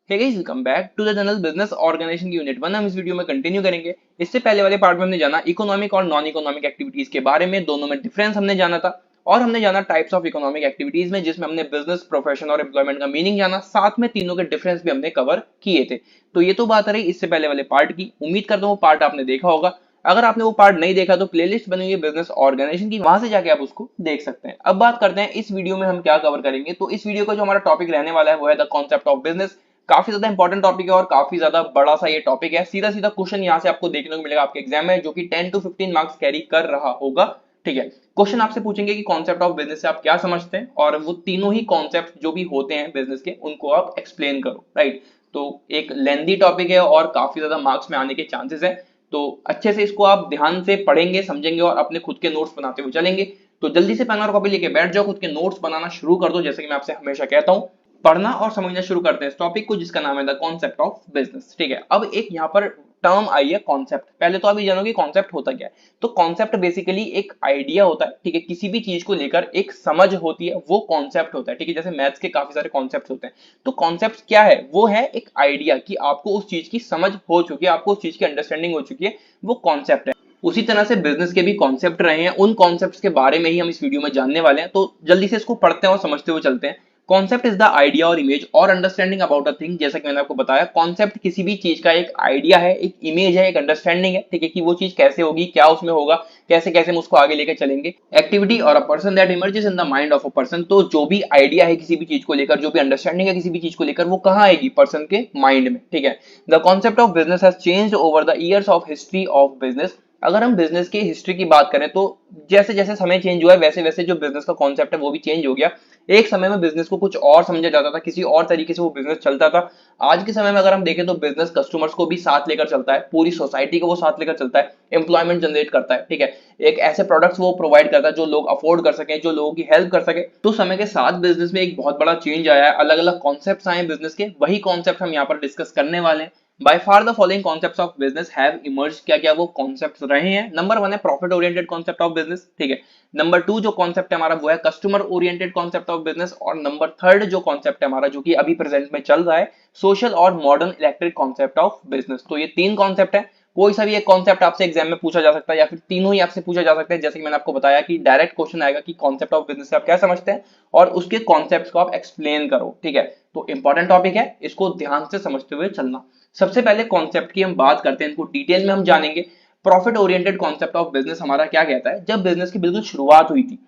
Hey guys, welcome back to the general business organisation की unit 1। हम इस video में कंटिन्यू करेंगे। इससे पहले वाले पार्ट में हमने जाना इकोनॉमिक और नॉन इकोनॉमिक एक्टिविटीज के बारे में, दोनों में डिफरेंस हमने जाना था। और हमने जाना टाइप्स ऑफ इकोनॉमिक एक्टिविटीज में, जिसमें हमने बिजनेस, प्रोफेशन और एम्प्लॉयमेंट का मीनिंग जाना, साथ में तीनों के डिफरेंस भी हमने कवर किए थे। तो ये तो बात रही इससे पहले वाले पार्ट की। उम्मीद करता हूँ वो पार्ट आपने देखा होगा। अगर आपने वो पार्ट नहीं देखा तो प्लेलिस्ट बनी हुई है बिजनेस ऑर्गेनाइजेशन की, वहां से जाके आप उसको देख सकते हैं। अब बात करते हैं इस वीडियो में हम क्या कवर करेंगे। तो इस वीडियो का जो हमारा टॉपिक रहने वाला है वो है द कॉन्सेप्ट ऑफ बिजनेस। काफी ज्यादा इंपॉर्टेंट टॉपिक है और काफी ज्यादा बड़ा सा ये टॉपिक है। सीधा सीधा क्वेश्चन यहाँ से आपको देखने को मिलेगा आपके एग्जाम में, जो कि 10 to 15 मार्क्स कैरी कर रहा होगा। ठीक है, क्वेश्चन आपसे पूछेंगे कि कॉन्सेप्ट ऑफ बिजनेस से आप क्या समझते हैं, और वो तीनों ही कॉन्सेप्ट जो भी होते हैं बिजनेस के उनको आप एक्सप्लेन करो। राइट, तो एक लेंदी टॉपिक है और काफी ज्यादा मार्क्स में आने के चांसेस है। तो अच्छे से इसको आप ध्यान से पढ़ेंगे, समझेंगे और अपने खुद के नोट्स बनाते हुए चलेंगे। तो जल्दी से पेन और कॉपी लेके बैठ जाओ, खुद के नोट्स बनाना शुरू कर दो। जैसे कि मैं आपसे हमेशा कहता हूं, पढ़ना और समझना शुरू करते हैं इस टॉपिक को, जिसका नाम है द कॉन्सेप्ट ऑफ बिजनेस। ठीक है, अब एक यहाँ पर टर्म आई है कॉन्सेप्ट। पहले तो आप ये जानो कि कॉन्सेप्ट होता क्या है। तो कॉन्सेप्ट बेसिकली एक आइडिया होता है। ठीक है, किसी भी चीज को लेकर एक समझ होती है, वो कॉन्सेप्ट होता है। ठीक है, जैसे मैथ्स के काफी सारे कॉन्सेप्ट होते हैं। तो कॉन्सेप्ट क्या है? वो है एक आइडिया कि आपको उस चीज की समझ हो चुकी है, आपको उस चीज की अंडरस्टैंडिंग हो चुकी है, वो कॉन्सेप्ट है। उसी तरह से बिजनेस के भी कॉन्सेप्ट रहे हैं, उन कॉन्सेप्ट्स के बारे में ही हम इस वीडियो में जानने वाले हैं। तो जल्दी से इसको पढ़ते हैं और समझते हुए चलते हैं। कॉन्सेप्ट इज द आइडिया और इमेज और अंडरस्टैंडिंग अबाउट अ थिंग। जैसा कि मैंने आपको बताया, कॉन्सेप्ट किसी भी चीज का एक आइडिया है, एक इमेज है, एक अंडरस्टैंडिंग है। ठीक है, कि वो चीज कैसे होगी, क्या उसमें होगा, कैसे कैसे हम उसको आगे लेके चलेंगे। एक्टिविटी और a person that emerges in the mind of a person. तो जो भी आइडिया है किसी भी चीज को लेकर, जो भी अंडरस्टैंडिंग है किसी भी चीज को लेकर, वो कहाँ आएगी? पर्सन के माइंड में। ठीक है, the concept of business has changed over the years of history of business. अगर हम बिजनेस की हिस्ट्री की बात करें तो जैसे जैसे समय चेंज हुआ है, वैसे वैसे जो बिजनेस का कॉन्सेप्ट है वो भी चेंज हो गया। एक समय में बिजनेस को कुछ और समझा जाता था, किसी और तरीके से वो बिजनेस चलता था। आज के समय में अगर हम देखें तो बिजनेस कस्टमर्स को भी साथ लेकर चलता है, पूरी सोसाइटी को वो साथ लेकर चलता है, एम्प्लॉयमेंट जनरेट करता है। ठीक है, एक ऐसे प्रोडक्ट्स वो प्रोवाइड करता है जो लोग अफोर्ड कर सके, जो लोगों की हेल्प कर सके। तो समय के साथ बिजनेस में एक बहुत बड़ा चेंज आया है, अलग अलग कॉन्सेप्ट आए बिजनेस के। वही कॉन्सेप्ट हम यहाँ पर डिस्कस करने वाले हैं। By far the following concepts of business have emerged। क्या क्या वो कॉन्सेप्ट रहे हैं? नंबर 1 है profit oriented concept of business. ठीक है, नंबर 2 जो कॉन्सेप्ट है हमारा वो है customer oriented concept of business. और नंबर 3 जो कॉन्सेप्ट है हमारा, जो कि अभी प्रेजेंट में चल रहा है, सोशल और modern electric concept of business. तो ये तीन कॉन्सेप्ट है। कोई सा भी एक कॉन्सेप्ट आपसे एग्जाम में पूछा जा सकता है, या फिर तीनों ही आपसे पूछा जा सकता है। जैसे कि मैंने आपको बताया कि डायरेक्ट क्वेश्चन आएगा कि कॉन्सेप्ट ऑफ बिजनेस से आप क्या समझते हैं, और उसके कॉन्सेप्ट को आप एक्सप्लेन करो। ठीक है, तो इंपॉर्टेंट टॉपिक है, इसको ध्यान से समझते हुए चलना। सबसे पहले कॉन्सेप्ट की हम बात करते हैं, इनको डिटेल में हम जानेंगे। Profit oriented concept of business हमारा क्या कहता है? जब बिजनेस की बिल्कुल शुरुआत हुई थी,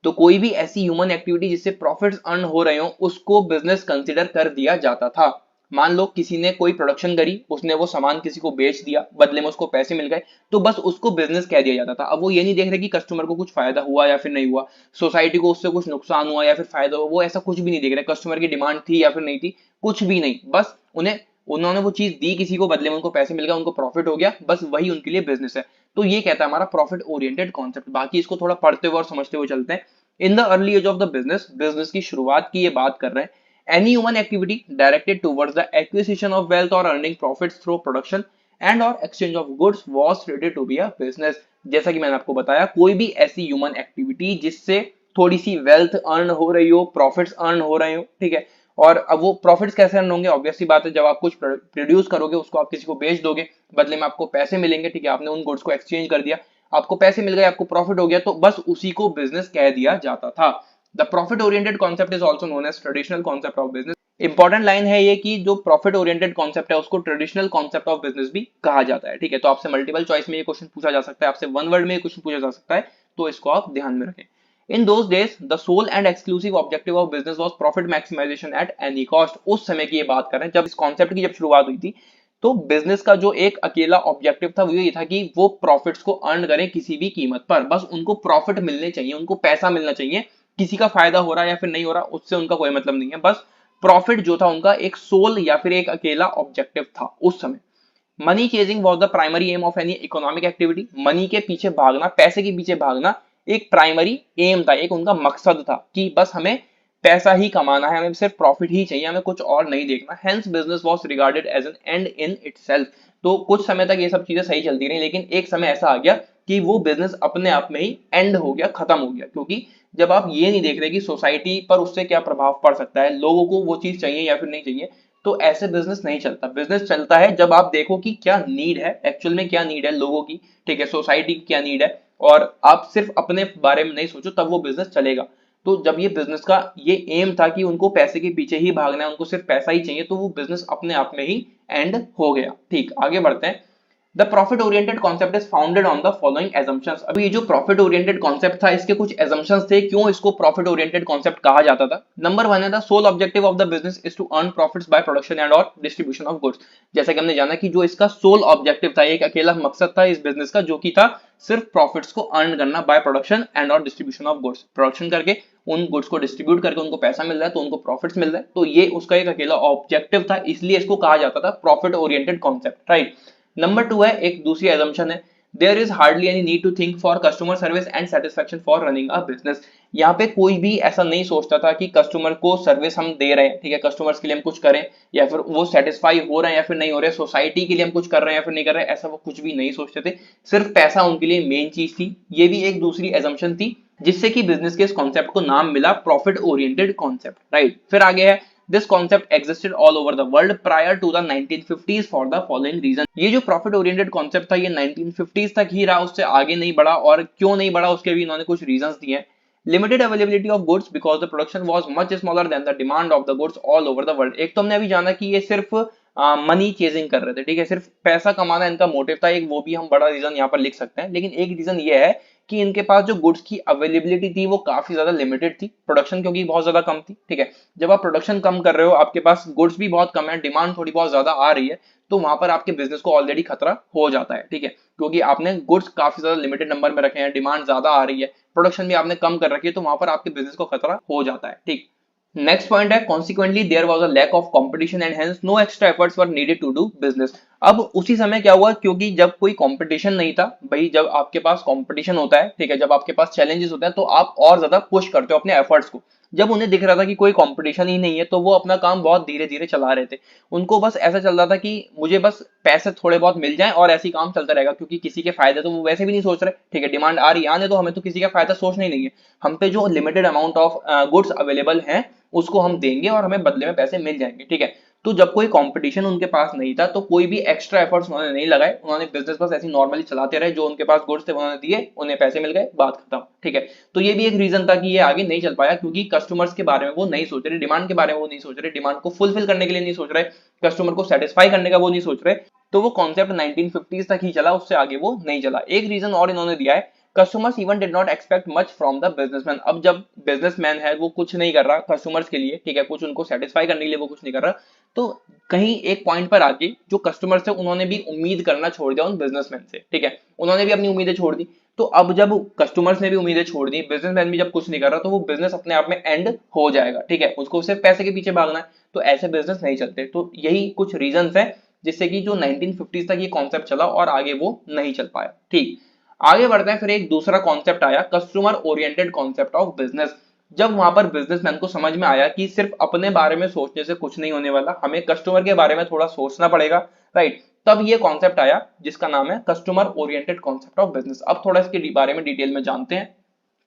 तो कोई भी ऐसी ह्यूमन एक्टिविटी जिससे प्रॉफिट्स अर्न हो रहे हो, उसको बिजनेस कंसीडर कर दिया जाता था। मान लो किसी ने कोई प्रोडक्शन करी, उसने वो सामान किसी को बेच दिया, बदले में उसको पैसे मिल गए, तो बस उसको बिजनेस कह दिया जाता था। अब वो ये नहीं देख रहे कि कस्टमर को कुछ फायदा हुआ या फिर नहीं हुआ, सोसाइटी को उससे कुछ नुकसान हुआ या फिर फायदा हुआ, वो ऐसा कुछ भी नहीं देख रहे। कस्टमर की डिमांड थी या फिर नहीं थी, कुछ भी नहीं, बस उन्हें उन्होंने वो चीज दी किसी को, बदले में उनको पैसे मिल गए, उनको प्रॉफिट हो गया, बस वही उनके लिए बिजनेस है। तो ये कहता है हमारा प्रॉफिट ओरिएंटेड कॉन्सेप्ट। बाकी इसको थोड़ा पढ़ते हुए और समझते हुए चलते हैं। In the early age of the business, business की शुरुआत की ये बात कर रहे हैं। Any human activity directed towards the acquisition of wealth और earning profits through production and और exchange of goods was traded to be a business. जैसा कि मैंने आपको बताया, कोई भी ऐसी ह्यूमन एक्टिविटी जिससे थोड़ी सी वेल्थ अर्न हो रही हो, प्रॉफिट्स अर्न हो रहे हो। ठीक है, और अब वो प्रॉफिट्स कैसे अर्न होंगे? ऑब्वियसली बात है, जब आप कुछ प्रोड्यूस करोगे, उसको आप किसी को बेच दोगे, बदले में आपको पैसे मिलेंगे। ठीक है, आपने उन गुड्स को एक्सचेंज कर दिया, आपको पैसे मिल गए, आपको प्रॉफिट हो गया, तो बस उसी को बिजनेस कह दिया जाता था। The profit oriented concept is also known as traditional concept of business. Important line है ये कि जो प्रॉफिट ओरिएंटेड कॉन्सेप्ट है उसको ट्रेडिशनल कॉन्सेप्ट ऑफ बिजनेस भी कहा जाता है। ठीक है, तो आपसे मल्टीपल चॉइस में ये क्वेश्चन पूछा जा सकता है, आपसे वन वर्ड में ये क्वेश्चन पूछा जा सकता है, तो इसको आप ध्यान में रखें। In those days, the sole and exclusive objective of business was profit maximization at any cost। उस समय की ये बात कर रहे हैं, जब इस कॉन्सेप्ट की जब शुरुआत हुई थी, तो बिजनेस का जो एक अकेला ऑब्जेक्टिव था वो ये था कि वो प्रॉफिट्स को अर्न करें किसी भी कीमत पर। बस उनको प्रॉफिट मिलने चाहिए, उनको पैसा मिलना चाहिए। किसी का फायदा हो रहा है या फिर नहीं हो रहा, उससे उनका कोई मतलब नहीं है। बस प्रॉफिट जो था उनका एक सोल या फिर एक अकेला ऑब्जेक्टिव था उस समय। Money chasing was the primary aim of any economic activity. Money के पीछे भागना, पैसे के पीछे भागना एक प्राइमरी एम था, एक उनका मकसद था कि बस हमें पैसा ही कमाना है, हमें सिर्फ प्रॉफिट ही चाहिए, हमें कुछ और नहीं देखना। Hence business was regarded as an end in itself. तो कुछ समय तक ये सब चीजें सही चलती रही, लेकिन एक समय ऐसा आ गया कि वो बिजनेस अपने आप में ही एंड हो गया, खत्म हो गया। क्योंकि जब आप ये नहीं देख रहे कि सोसाइटी पर उससे क्या प्रभाव पड़ सकता है, लोगों को वो चीज चाहिए या फिर नहीं चाहिए, तो ऐसे बिजनेस नहीं चलता। बिजनेस चलता है जब आप देखो कि क्या नीड है, एक्चुअल में क्या नीड है लोगों की, ठीक है, सोसाइटी की क्या नीड है, और आप सिर्फ अपने बारे में नहीं सोचो, तब वो बिजनेस चलेगा। तो जब ये बिजनेस का ये एम था कि उनको पैसे के पीछे ही भागना है, उनको सिर्फ पैसा ही चाहिए, तो वो बिजनेस अपने आप में ही एंड हो गया। ठीक, आगे बढ़ते हैं। The profit oriented concept is founded on the following assumptions। अभी ये जो profit oriented concept था, इसके कुछ assumptions थे क्यों इसको profit oriented concept कहा जाता था। नंबर 1 है, the sole objective of the business is to earn profits by production and or distribution of goods। जैसा कि हमने जाना कि जो इसका sole objective था, एक अकेला मकसद था इस बिजनेस का, जो कि था सिर्फ प्रॉफिट्स को अर्न करना बाय प्रोडक्शन एंड और डिस्ट्रीब्यूशन ऑफ गुड्स। प्रोडक्शन करके उन गुड्स को डिस्ट्रीब्यूट करके उनको पैसा मिल रहा है, तो उनको प्रॉफिट्स मिल रहा है, तो ये उसका एक अकेला ऑब्जेक्टिव था, इसलिए इसको कहा जाता था profit oriented concept, right. Number 2 है, एक दूसरी assumption है, there is hardly any need to think for customer service and satisfaction for running a business. यहाँ पे कोई भी ऐसा नहीं सोचता था कि कस्टमर को सर्विस हम दे रहे हैं, ठीक है, कस्टमर्स के लिए हम कुछ करें, या फिर वो सेटिस्फाई हो रहे हैं या फिर नहीं हो रहे, सोसाइटी के लिए हम कुछ कर रहे हैं या फिर नहीं कर रहे हैं, ऐसा वो कुछ भी नहीं सोचते थे। सिर्फ पैसा उनके लिए मेन चीज थी। ये भी एक दूसरी assumption थी, जिससे कि बिजनेस के इस कॉन्सेप्ट को नाम मिला प्रॉफिट ओरिएंटेड कॉन्सेप्ट, राइट। फिर आगे है, This concept existed all over the world prior to the 1950s for the following reason। ये जो profit oriented concept था, ये 1950s तक ही रहा, उससे आगे नहीं बढ़ा, और क्यों नहीं बढ़ा उसके भी इन्होंने कुछ reasons दिए हैं। Limited availability of goods because the production was much smaller than the demand of the goods all over the world। एक तो हमने अभी जाना कि ये सिर्फ मनी चेजिंग कर रहे थे, ठीक है, सिर्फ पैसा कमाना इनका मोटिव था, एक वो भी हम बड़ा रीजन यहाँ पर लिख सकते हैं। लेकिन एक रीजन ये है कि इनके पास जो गुड्स की अवेलेबिलिटी थी वो काफी ज्यादा लिमिटेड थी, प्रोडक्शन क्योंकि बहुत ज्यादा कम थी, ठीक है। जब आप प्रोडक्शन कम कर रहे हो, आपके पास गुड्स भी बहुत कम है, डिमांड थोड़ी बहुत ज्यादा आ रही है, तो वहां पर आपके बिजनेस को ऑलरेडी खतरा हो जाता है, ठीक है, क्योंकि आपने गुड्स काफी ज्यादा लिमिटेड नंबर में रखे हैं, डिमांड ज्यादा आ रही है, प्रोडक्शन भी आपने कम कर रखी है, तो वहां पर आपके बिजनेस को खतरा हो जाता है, ठीक। नेक्स्ट पॉइंट है, consequently there was a lack of competition and hence no extra efforts were needed to do business. अब उसी समय क्या हुआ, क्योंकि जब कोई कंपटीशन नहीं था, भाई जब आपके पास कंपटीशन होता है, ठीक है, जब आपके पास चैलेंजेस होते हैं, तो आप और ज्यादा पुश करते हो अपने एफर्ट्स को। जब उन्हें दिख रहा था कि कोई कंपटीशन ही नहीं है, तो वो अपना काम बहुत धीरे धीरे चला रहे थे। उनको बस ऐसा चल रहा था कि मुझे बस पैसे थोड़े बहुत मिल जाएं और ऐसे ही काम चलता रहेगा, क्योंकि किसी के फायदे तो वो वैसे भी नहीं सोच रहे, ठीक है, डिमांड आ रही है आने, तो हमें तो किसी का फायदा सोचना ही नहीं है, हम पे जो limited amount of goods available हैं उसको हम देंगे और हमें बदले में पैसे मिल जाएंगे, ठीक है। तो जब कोई कंपटीशन उनके पास नहीं था, तो कोई भी एक्स्ट्रा एफर्ट्स उन्होंने नहीं लगाए, उन्होंने बिजनेस बस ऐसे नॉर्मली चलाते रहे, जो उनके पास गुड्स थे उन्होंने दिए, उन्हें पैसे मिल गए, बात खत्म, ठीक है। तो ये भी एक रीजन था कि ये आगे नहीं चल पाया, क्योंकि कस्टमर्स के बारे में वो नहीं सोच रहे, डिमांड के बारे में वो नहीं सोच रहे, डिमांड को फुलफिल करने के लिए नहीं सोच रहे, कस्टमर को सेटिस्फाई करने का वो नहीं सोच रहे। तो वो कॉन्सेप्ट 1950s तक ही चला, उससे आगे वो नहीं चला। एक रीजन और इन्होंने दिया है, customers even did not expect much from the businessman. अब जब बिजनेसमैन है वो कुछ नहीं कर रहा कस्टमर्स के लिए, ठीक है, कुछ उनको सेटिस्फाई करने के लिए वो कुछ नहीं कर रहा, तो कहीं एक पॉइंट पर आके जो कस्टमर्स थे उन्होंने भी उम्मीद करना छोड़ दिया उन बिजनेसमैन से, ठीक है, उन्होंने भी अपनी उम्मीदें छोड़ दी। तो अब जब कस्टमर्स ने भी उम्मीदें छोड़ दी, बिजनेसमैन भी जब कुछ नहीं कर रहा, तो वो बिजनेस अपने आप में एंड हो जाएगा, ठीक है, उसको सिर्फ पैसे के पीछे भागना है, तो ऐसे बिजनेस नहीं चलते। तो यही कुछ रीजंस है जिससे कि जो 1950s तक ये कॉन्सेप्ट चला और आगे वो नहीं चल पाया, ठीक। आगे बढ़ते हैं, फिर एक दूसरा कॉन्सेप्ट आया, customer oriented concept of business. जब वहां पर बिजनेसमैन को समझ में आया कि सिर्फ अपने बारे में सोचने से कुछ नहीं होने वाला, हमें कस्टमर के बारे में थोड़ा सोचना पड़ेगा, राइट, तब ये कॉन्सेप्ट आया जिसका नाम है customer oriented concept of business. अब थोड़ा इसके बारे में डिटेल में जानते हैं।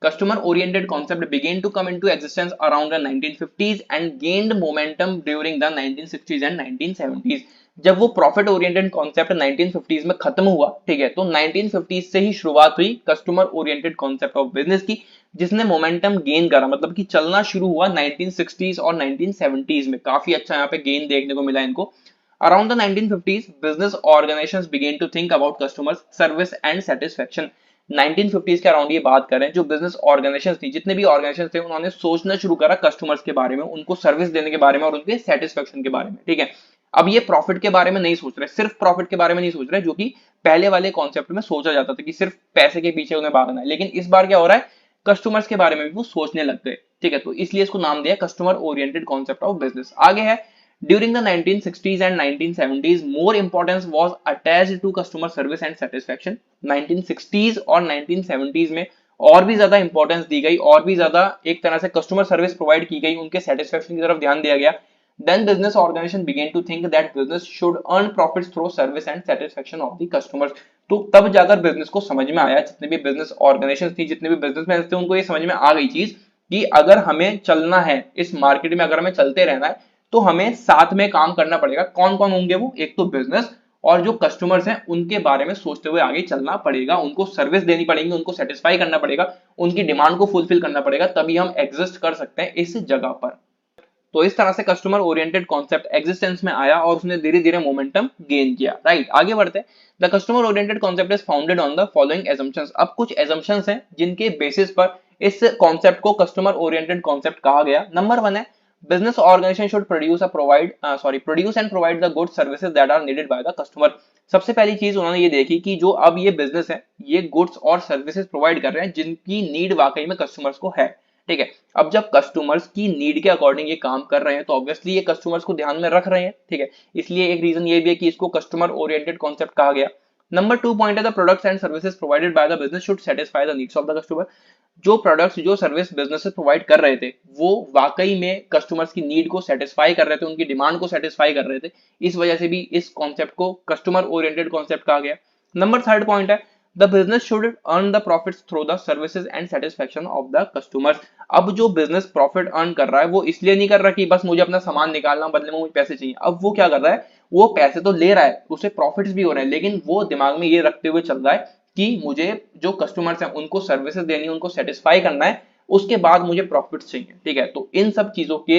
Customer oriented concept began to come into existence around the 1950s and gained momentum during the 1960s and 1970s। जब वो प्रॉफिट ओरिएंटेड कॉन्सेप्ट 1950s में खत्म हुआ, ठीक है, तो 1950s से ही शुरुआत हुई customer oriented concept of business की, जिसने मोमेंटम गेन करा, मतलब कि चलना शुरू हुआ 1960s और 1970s में। काफी अच्छा यहाँ पे गेन देखने को मिला इनको। Around the 1950s, business organizations began to think about customers, service and satisfaction। 1950s के अराउंड ये बात करें, जो बिजनेस ऑर्गेनाइजेशंस थी, जितने भी ऑर्गेनाइजेशंस थे, उन्होंने सोचना शुरू करा कस्टमर्स के बारे में, उनको सर्विस देने के बारे में और उनके सेटिस्फेक्शन के बारे में, ठीक है। अब ये प्रॉफिट के बारे में नहीं सोच रहे, सिर्फ प्रॉफिट के बारे में नहीं सोच रहे, जो कि पहले वाले कॉन्सेप्ट में सोचा जाता था कि सिर्फ पैसे के पीछे उन्हें भागना है। लेकिन इस बार क्या हो रहा है, कस्टमर्स के बारे में भी वो सोचने लग गए, ठीक है, तो इसलिए इसको नाम दिया customer oriented concept of business. आगे है, during the 1960s and 1970s, more importance was attached to customer service and satisfaction। 1960s और 1970s में और भी ज्यादा इंपॉर्टेंस दी गई, और भी ज्यादा एक तरह से कस्टमर सर्विस प्रोवाइड की गई, उनके सेटिस्फेक्शन की तरफ ध्यान दिया गया। Then business organization began to think that business should earn profits through service and satisfaction of the customers। तो तब जाकर बिजनेस को समझ में आया, जितने भी बिजनेस ऑर्गेनाइजेशन थी, जितने भी बिजनेसमैन थे, उनको ये समझ में आ गई चीज कि अगर हमें चलना है इस मार्केट में, अगर हमें चलते रहना है, तो हमें साथ में काम करना पड़ेगा। कौन कौन होंगे वो? एक तो बिजनेस और जो कस्टमर्स हैं उनके बारे में सोचते हुए आगे चलना पड़ेगा, उनको सर्विस देनी पड़ेगी, उनको सेटिस्फाई करना पड़ेगा, उनकी डिमांड को फुलफिल करना पड़ेगा, तभी हम एग्जिस्ट कर सकते हैं इस जगह पर। तो इस तरह से कस्टमर ओरिएंटेड कॉन्सेप्ट एग्जिस्टेंस में आया और उसने धीरे धीरे मोमेंटम गेन किया। राइट, आगे बढ़ते हैं। The customer oriented concept is founded on the following assumptions. अब कुछ एजम्पशंस हैं जिनके बेसिस पर इस कॉन्सेप्ट को कस्टमर ओरिएंटेड कॉन्सेप्ट कहा गया। नंबर 1 है business organization should produce and provide the goods services that are needed by the customer। सबसे पहली चीज उन्होंने ये देखी कि जो अब ये बिजनेस है ये गुड्स और सर्विसेज प्रोवाइड कर रहे हैं जिनकी नीड वाकई में कस्टमर्स को है। ठीक है, अब जब कस्टमर्स की नीड के अकॉर्डिंग ये काम कर रहे हैं तो ऑब्वियसली ये कस्टमर्स को ध्यान में रख रहे हैं। ठीक है, इसलिए एक रीजन ये भी है कि इसको कस्टमर ओरिएंटेड कॉन्सेप्ट कहा गया। नंबर 2 पॉइंट है the products and services provided by the business should satisfy the needs of the customer. जो प्रोडक्ट्स जो सर्विस बिजनेसेस प्रोवाइड कर रहे थे वो वाकई में कस्टमर्स की नीड को सेटिस्फाई कर रहे थे, उनकी डिमांड को सेटिस्फाई कर रहे थे। इस वजह से भी इस कॉन्सेप्ट को कस्टमर ओरिएंटेड कॉन्सेप्ट कहा गया। नंबर 3 पॉइंट है the business should earn the profits through the services and satisfaction of the customers. अब जो बिजनेस प्रॉफिट अर्न कर रहा है वो इसलिए नहीं कर रहा कि बस मुझे अपना सामान निकालना, बदले में मुझे पैसे चाहिए। अब वो क्या कर रहा है, वो पैसे तो ले रहा है, उसे प्रॉफिट्स भी हो रहे हैं, लेकिन वो दिमाग में ये रखते हुए चल रहा है कि मुझे जो कस्टमर्स हैं उनको सर्विसेज देनी है, उनको सेटिस्फाई करना है, उसके बाद मुझे प्रॉफिट्स चाहिए। ठीक है, तो इन सब चीजों के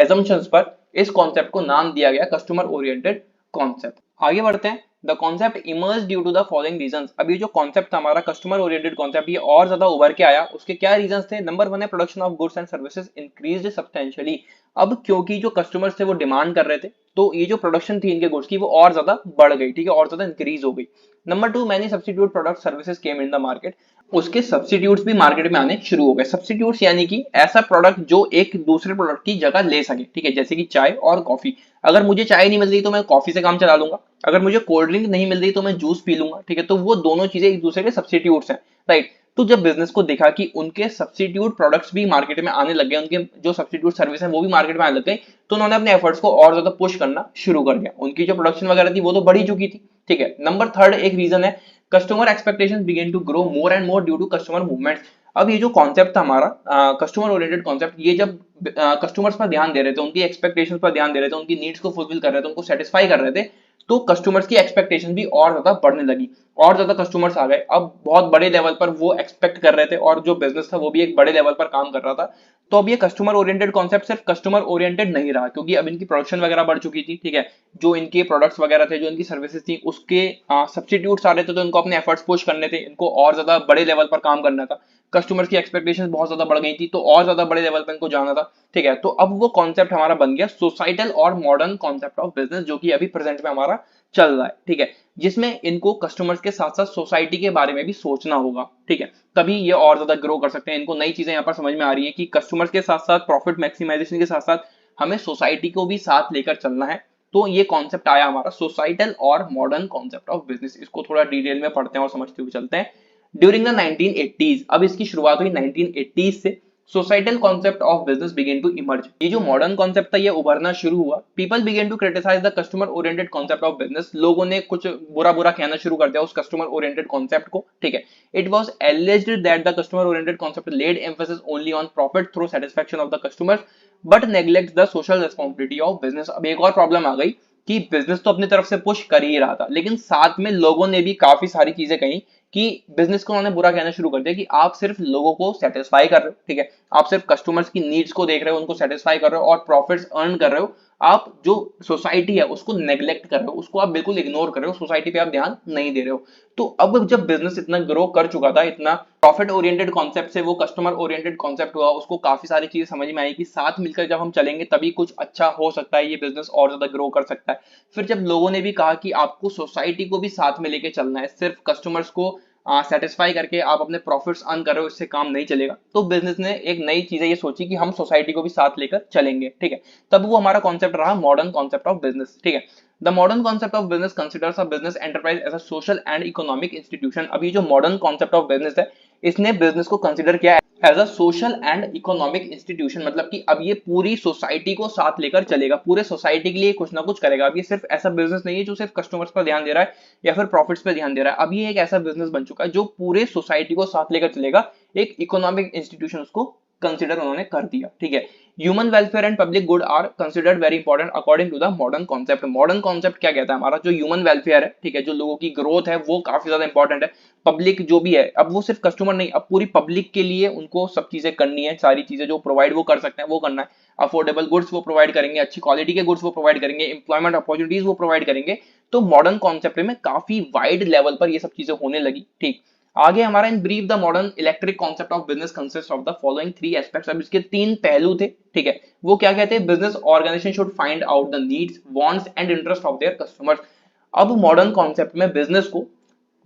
एजम्पशंस पर इस कॉन्सेप्ट को नाम दिया गया कस्टमर ओरिएंटेड कॉन्सेप्ट। आगे बढ़ते हैं। The concept emerge due to the following reasons. अभी जो कॉन्सेप्ट था हमारा कस्टमर ओरिएंटेड कॉन्सेप्ट, ये और ज्यादा उभर के आया। उसके क्या रीजंस थे? नंबर 1 है production of goods and services increased substantially. अब क्योंकि जो कस्टमर्स थे वो डिमांड कर रहे थे तो ये जो प्रोडक्शन थी इनके गुड्स की वो और ज्यादा बढ़ गई। ठीक है, और ज्यादा इंक्रीज हो गई। Number 2 many substitute product services came in the market. उसके सब्स्टिट्यूट्स भी मार्केट में आने शुरू हो गए। सब्स्टिट्यूट्स यानी कि ऐसा प्रोडक्ट जो एक दूसरे प्रोडक्ट की जगह ले सके। ठीक है, जैसे कि चाय और कॉफी। अगर मुझे चाय नहीं मिल रही तो मैं कॉफी से काम चला लूंगा, अगर मुझे कोल्ड ड्रिंक नहीं मिल रही तो मैं जूस पी लूंगा। ठीक है, तो वो दोनों चीजें एक दूसरे के सब्स्टिट्यूट्स हैं। राइट, तो जब बिजनेस को देखा कि उनके सब्स्टिट्यूट प्रोडक्ट्स भी मार्केट में आने लग गए, उनके जो सब्स्टिट्यूट सर्विस है वो भी मार्केट में आने लग गई, तो उन्होंने अपने एफर्ट्स को और ज्यादा पुश करना शुरू कर दिया। उनकी जो प्रोडक्शन वगैरह थी वो तो बढ़ ही चुकी थी। ठीक है, नंबर 3 एक रीजन है customer expectations begin to grow more and more due to customer movements. अब ये जो कॉन्सेप्ट था हमारा कस्टमर ओरिएंटेड कॉन्सेप्ट, ये जब कस्टमर्स पर ध्यान दे रहे थे, उनकी एक्सपेक्टेशंस पर ध्यान दे रहे थे, उनकी नीड्स को फुलफिल कर रहे थे, उनको सेटिस्फाई कर रहे थे, तो कस्टमर्स की एक्सपेक्टेशन भी और ज्यादा बढ़ने लगी, और ज्यादा कस्टमर्स आ गए। अब बहुत बड़े लेवल पर वो एक्सपेक्ट कर रहे थे और जो बिजनेस था वो भी एक बड़े लेवल पर काम कर रहा था। तो अब ये कस्टमर ओरिएंटेड कॉन्सेप्ट सिर्फ कस्टमर ओरिएंटेड नहीं रहा, क्योंकि अब इनकी प्रोडक्शन वगैरह बढ़ चुकी थी। ठीक है, जो इनके प्रोडक्ट्स वगैरह थे, जो इनकी सर्विसेज थी, उसके सब्स्टिट्यूट्स आ रहे थे, तो इनको अपने एफर्ट्स पुश करने थे, इनको और ज्यादा बड़े लेवल पर काम करना था। कस्टमर्स की एक्सपेक्टेशंस बहुत ज्यादा बढ़ गई थी तो और ज्यादा बड़े लेवल पर इनको जाना था। ठीक है, तो अब वो कॉन्सेप्ट हमारा बन गया सोसाइटल और मॉडर्न कॉन्सेप्ट ऑफ बिजनेस, जो कि अभी प्रेजेंट में हमारा चल रहा है। ठीक है, जिसमें इनको कस्टमर्स के साथ साथ सोसाइटी के बारे में भी सोचना होगा। ठीक है, तभी ये और ज्यादा ग्रो कर सकते हैं। इनको नई चीजें यहाँ पर समझ में आ रही है कि कस्टमर्स के साथ साथ प्रॉफिट मैक्सिमाइजेशन के साथ साथ हमें सोसाइटी को भी साथ लेकर चलना है। तो ये कॉन्सेप्ट आया हमारा सोसाइटल और मॉडर्न कॉन्सेप्ट ऑफ बिजनेस। इसको थोड़ा डिटेल में पढ़ते हैं और समझते हुए चलते हैं। ड्यूरिंग द 1980s, अब इसकी शुरुआत हुई 1980s से, societal concept of business began to emerge. ये जो मॉडर्न कॉन्सेप्ट था ये उभरना शुरू हुआ। People began to criticise the customer oriented concept of business. लोगों ने कुछ बुरा बुरा कहना शुरू कर दिया उस कस्टमर ओरिएंटेड कॉन्सेप्ट को। ठीक है, it was alleged that the customer oriented concept laid emphasis only on profit through satisfaction of the customers but neglect the social responsibility of business. अब एक और प्रॉब्लम आ गई कि बिजनेस तो अपनी तरफ से पुश कर ही रहा था, लेकिन साथ में लोगों ने भी काफी सारी चीजें कही कि बिजनेस को उन्होंने बुरा कहना शुरू कर दिया कि आप सिर्फ लोगों को सेटिस्फाई कर रहे हो। ठीक है, आप सिर्फ कस्टमर्स की नीड्स को देख रहे हो, उनको सेटिस्फाई कर रहे हो और प्रॉफिट्स अर्न कर रहे हो। आप जो सोसाइटी है उसको नेग्लेक्ट कर रहे हो, उसको आप बिल्कुल इग्नोर कर रहे हो, सोसाइटी पे आप ध्यान नहीं दे रहे हो। तो अब जब बिजनेस इतना ग्रो कर चुका था, इतना प्रॉफिट ओरिएंटेड कॉन्सेप्ट से वो कस्टमर ओरिएंटेड कॉन्सेप्ट हुआ, उसको काफी सारी चीजें समझ में आई कि साथ मिलकर जब हम चलेंगे तभी कुछ अच्छा हो सकता है, ये बिजनेस और ज्यादा ग्रो कर सकता है। फिर जब लोगों ने भी कहा कि आपको सोसाइटी को भी साथ में लेके चलना है, सिर्फ कस्टमर्स को सेटिस्फाई करके आप अपने प्रॉफिट्स अर्न कर रहे हो, इससे काम नहीं चलेगा, तो बिजनेस ने एक नई चीजें ये सोची कि हम सोसाइटी को भी साथ लेकर चलेंगे। ठीक है, तब वो हमारा कॉन्सेप्ट रहा मॉडर्न कॉन्सेप्ट ऑफ बिजनेस। ठीक है, the modern concept of business considers a business enterprise as a social and economic institution. अभी जो मॉडर्न कॉन्सेप्ट ऑफ बिजनेस है इसने बिजनेस को कंसिडर किया as a social and economic institution, मतलब कि अब ये पूरी सोसाइटी को साथ लेकर चलेगा, पूरे सोसाइटी के लिए कुछ ना कुछ करेगा। अब ये सिर्फ ऐसा बिजनेस नहीं है जो सिर्फ कस्टमर्स पर ध्यान दे रहा है या फिर प्रॉफिट्स पर ध्यान दे रहा है। अब ये एक ऐसा बिजनेस बन चुका है जो पूरे सोसाइटी को साथ लेकर चलेगा, एक इकोनॉमिक इंस्टीट्यूशन उसको कंसिडर उन्होंने कर दिया। ठीक है, human welfare and public good are considered very important according to the modern concept. Modern concept क्या कहता है, हमारा जो ह्यूमन वेलफेयर है, ठीक है, जो लोगों की ग्रोथ है वो काफी ज्यादा इंपॉर्टेंट है। पब्लिक जो भी है, अब वो सिर्फ कस्टमर नहीं, अब पूरी पब्लिक के लिए उनको सब चीजें करनी है, सारी चीजें जो प्रोवाइड वो कर सकते हैं वो करना है। अफोर्डेबल गुड्स वो प्रोवाइड करेंगे, अच्छी क्वालिटी के गुड्स वो प्रोवाइड करेंगे, एम्प्लॉयमेंट अपॉर्चुनिटीज वो प्रोवाइड करेंगे। तो मॉडर्न कॉन्सेप्ट में काफी वाइड लेवल पर ये सब चीजें होने लगी। ठीक, आगे हमारा in brief the modern electric concept of business consist of the following three aspects. अब इसके तीन पहलू थे, ठीक है, वो क्या कहते हैं, business organisation should find out the needs, wants and interest of their customers. अब मॉडर्न कॉन्सेप्ट में बिजनेस को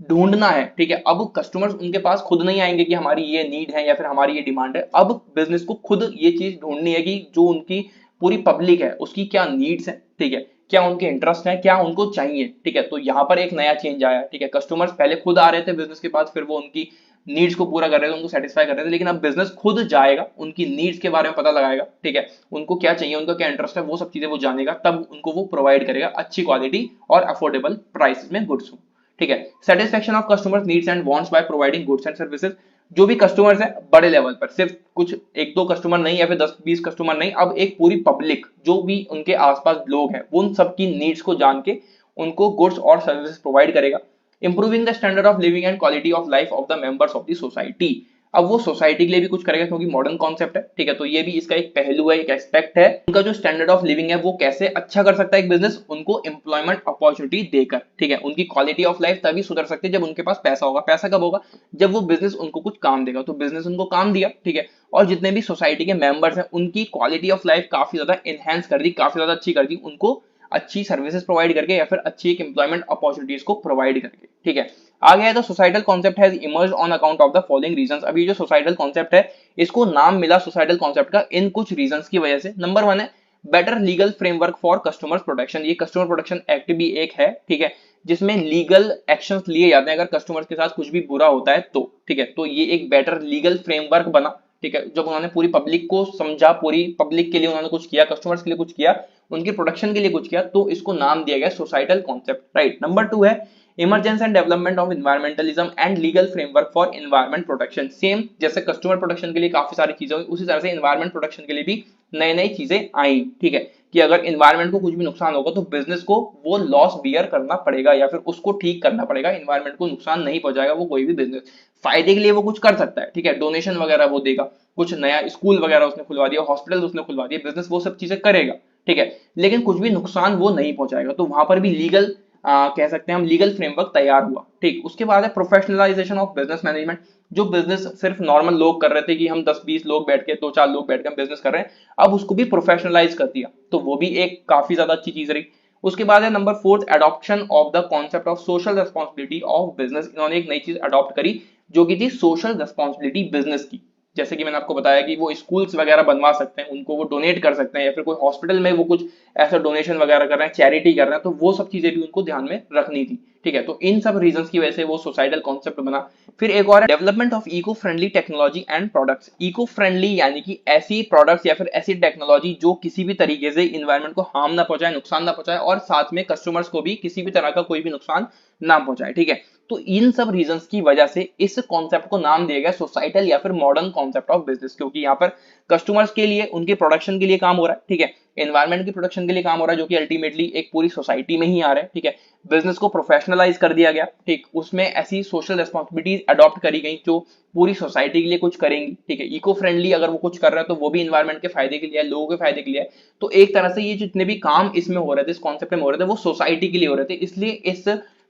ढूंढना है, ठीक है, अब कस्टमर्स उनके पास खुद नहीं आएंगे कि हमारी ये नीड है या फिर हमारी ये डिमांड है। अब बिजनेस को खुद ये चीज ढूंढनी है कि जो उनकी पूरी पब्लिक है उसकी क्या नीड्स है, ठीक है, क्या उनके इंटरेस्ट है, क्या उनको चाहिए, ठीक है। तो यहाँ पर एक नया चेंज आया, ठीक है, कस्टमर्स पहले खुद आ रहे थे बिजनेस के पास, फिर वो उनकी नीड्स को पूरा कर रहे थे, उनको सेटिस्फाई कर रहे थे, लेकिन अब बिजनेस खुद जाएगा, उनकी नीड्स के बारे में पता लगाएगा, ठीक है, उनको क्या चाहिए, उनका क्या इंटरेस्ट है, वो सब चीजें वो जानेगा, तब उनको वो प्रोवाइड करेगा अच्छी क्वालिटी और अफोर्डेबल प्राइस में गुड्स, ठीक है। Satisfaction of customers needs and wants by providing goods and services. जो भी कस्टमर्स है बड़े लेवल पर, सिर्फ कुछ एक दो कस्टमर नहीं या फिर 10-20 कस्टमर नहीं, अब एक पूरी पब्लिक जो भी उनके आसपास लोग हैं उन सबकी नीड्स को जान के उनको गुड्स और सर्विसेज प्रोवाइड करेगा। Improving the standard of living and quality of life of the members of the society. अब वो सोसाइटी के लिए भी कुछ करेगा क्योंकि मॉडर्न कॉन्सेप्ट है, ठीक है, तो ये भी इसका एक पहलू है, एक एस्पेक्ट है। उनका जो स्टैंडर्ड ऑफ लिविंग है वो कैसे अच्छा कर सकता है एक बिजनेस, उनको एम्प्लॉयमेंट अपॉर्चुनिटी देकर, ठीक है, उनकी क्वालिटी ऑफ लाइफ तभी सुधर सकती है जब उनके पास पैसा होगा। पैसा कब होगा, जब वो बिजनेस उनको कुछ काम देगा। तो बिजनेस उनको काम दिया, ठीक है, और जितने भी सोसाइटी के मेंबर्स हैं उनकी क्वालिटी ऑफ लाइफ काफी ज्यादा एनहेंस कर दी, काफी ज्यादा अच्छी कर दी, उनको अच्छी सर्विसेज प्रोवाइड करके या फिर अच्छी एक एम्प्लॉयमेंट अपॉर्चुनिटीज को प्रोवाइड करके, ठीक है। आगे है the societal concept has emerged on account of the following reasons. अभी जो सोसाइटल कॉन्सेप्ट है इसको नाम मिला सोसाइटल कॉन्सेप्ट का इन कुछ रीजंस की वजह से। नंबर 1 है better legal framework for customers protection. ये कस्टमर प्रोटेक्शन एक्ट भी एक है, ठीक है, जिसमें लीगल एक्शंस लिए जाते हैं अगर कस्टमर्स के साथ कुछ भी बुरा होता है तो, ठीक है। तो ये एक बेटर लीगल फ्रेमवर्क बना, ठीक है, जब उन्होंने पूरी पब्लिक को समझा, पूरी पब्लिक के लिए उन्होंने कुछ किया, कस्टमर्स के लिए कुछ किया, उनकी प्रोटेक्शन के लिए कुछ किया, तो इसको नाम दिया गया सोसाइटल कॉन्सेप्ट, राइट। नंबर 2 है emergence and development of environmentalism and legal framework for environment protection. Same जैसे कस्टमर प्रोटेक्शन के लिए काफी सारी चीजें हुई, उसी तरह से इन्वायरमेंट प्रोटेक्शन के लिए भी नई नई चीजें आई, ठीक है, कि अगर इन्वायरमेंट को कुछ भी नुकसान होगा तो बिजनेस को वो लॉस बियर करना पड़ेगा या फिर उसको ठीक करना पड़ेगा। इन्वायरमेंट को नुकसान नहीं पहुंचाएगा वो कोई भी बिजनेस, फायदे के लिए वो कुछ कर सकता है, ठीक है, डोनेशन वगैरह वो देगा, कुछ नया स्कूल वगैरह उसने खुलवा दिया, हॉस्पिटल उसने खुलवा दिया, बिजनेस वो सब चीजें करेगा, ठीक है, लेकिन कुछ भी नुकसान वो नहीं पहुंचाएगा। तो वहां पर भी लीगल कह सकते हैं हम लीगल फ्रेमवर्क तैयार हुआ, ठीक। उसके बाद है प्रोफेशनलाइजेशन ऑफ बिजनेस मैनेजमेंट। जो बिजनेस सिर्फ नॉर्मल लोग कर रहे थे कि हम 10-20 लोग बैठ के 2-4 लोग बैठ के हम बिजनेस कर रहे हैं, अब उसको भी प्रोफेशनलाइज कर दिया, तो वो भी एक काफी ज्यादा अच्छी चीज रही। उसके बाद है number 4 adoption of the concept of social responsibility of business. इन्होंने एक नई चीज अडॉप्ट करी जो कि थी सोशल रेस्पॉन्सिबिलिटी बिजनेस की। जैसे कि मैंने आपको बताया कि वो स्कूल्स वगैरह बनवा सकते हैं, उनको वो डोनेट कर सकते हैं, या फिर कोई हॉस्पिटल में वो कुछ ऐसा डोनेशन वगैरह कर रहे हैं, चैरिटी कर रहे हैं, तो वो सब चीजें भी उनको ध्यान में रखनी थी, ठीक है। तो इन सब रीजंस की वजह से वो सोसाइटल कॉन्सेप्ट बना। फिर एक और है development of eco friendly technology and products. Eco friendly यानी कि ऐसी प्रोडक्ट्स या फिर ऐसी टेक्नोलॉजी जो किसी भी तरीके से इन्वायरमेंट को हार्म ना पहुंचाए, नुकसान ना पहुंचाए, और साथ में कस्टमर्स को भी किसी भी तरह का कोई भी नुकसान ना पहुंचाए, ठीक है। तो इन सब रीजंस की वजह से इस कॉन्सेप्ट को नाम दिया गया सोसाइटल या फिर मॉडर्न कॉन्सेप्ट ऑफ बिजनेस, क्योंकि यहाँ पर कस्टमर्स के लिए उनके प्रोडक्शन के लिए काम हो रहा है, ठीक है, एनवायरमेंट की प्रोडक्शन के लिए काम हो रहा है, जो कि अल्टीमेटली एक पूरी सोसाइटी में ही आ रहा है, ठीक है। बिजनेस को प्रोफेशनलाइज कर दिया गया, ठीक, उसमें ऐसी सोशल रेस्पॉन्सिबिलिटीज अडॉप्ट करी गई जो पूरी सोसाइटी के लिए कुछ करेंगी, ठीक है। इको फ्रेंडली अगर वो कुछ कर रहा है तो वो भी इन्वायरमेंट के फायदे के लिए है, लोगों के फायदे के लिए है। तो एक तरह से ये जितने भी काम इसमें हो रहे थे, इस कॉन्सेप्ट में हो रहे थे, वो सोसाइटी के लिए हो रहे थे, इसलिए इस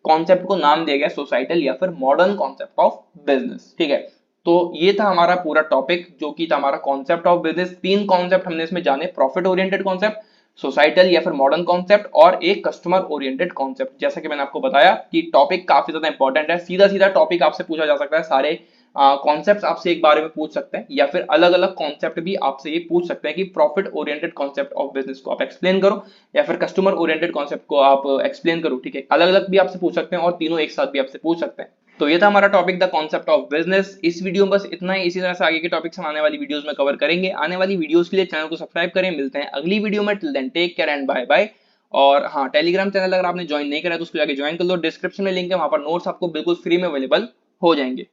कॉन्सेप्ट को नाम दिया गया सोसाइटल या फिर मॉडर्न कॉन्सेप्ट ऑफ बिजनेस, ठीक है। तो ये था हमारा पूरा टॉपिक जो कि था हमारा कॉन्सेप्ट ऑफ बिजनेस। 3 कॉन्सेप्ट हमने इसमें जाने, प्रॉफिट ओरिएंटेड कॉन्सेप्ट, सोसाइटल या फिर मॉडर्न कॉन्सेप्ट, और एक कस्टमर ओरिएंटेड कॉन्सेप्ट। जैसा कि मैंने आपको बताया कि टॉपिक काफी ज्यादा इंपॉर्टेंट है, सीधा सीधा टॉपिक आपसे पूछा जा सकता है, सारे कॉन्सेप्ट्स आपसे एक बारे में पूछ सकते हैं, या फिर अलग अलग कॉन्सेप्ट भी आपसे ये पूछ सकते हैं कि profit oriented concept of business को आप एक्सप्लेन करो, या फिर कस्टमर ओरिएंटेड कॉन्सेप्ट को आप एक्सप्लेन करो, ठीक है। अलग अलग भी आपसे पूछ सकते हैं और तीनों एक साथ भी आपसे पूछ सकते हैं। तो ये था हमारा topic the concept of business. इस वीडियो में बस इतना ही। इसी तरह से आगे के टॉपिक्स हम आने वाली वीडियोस में कवर करेंगे। आने वाली वीडियोस के लिए चैनल को सब्सक्राइब करें। मिलते हैं अगली वीडियो में। Till then take care and bye bye. और हाँ, टेलीग्राम चैनल अगर आपने ज्वाइन नहीं करा तो उसको जाके ज्वाइन कर लो, डिस्क्रिप्शन में लिंक है, वहां पर नोट्स आपको बिल्कुल फ्री में अवेलेबल हो जाएंगे।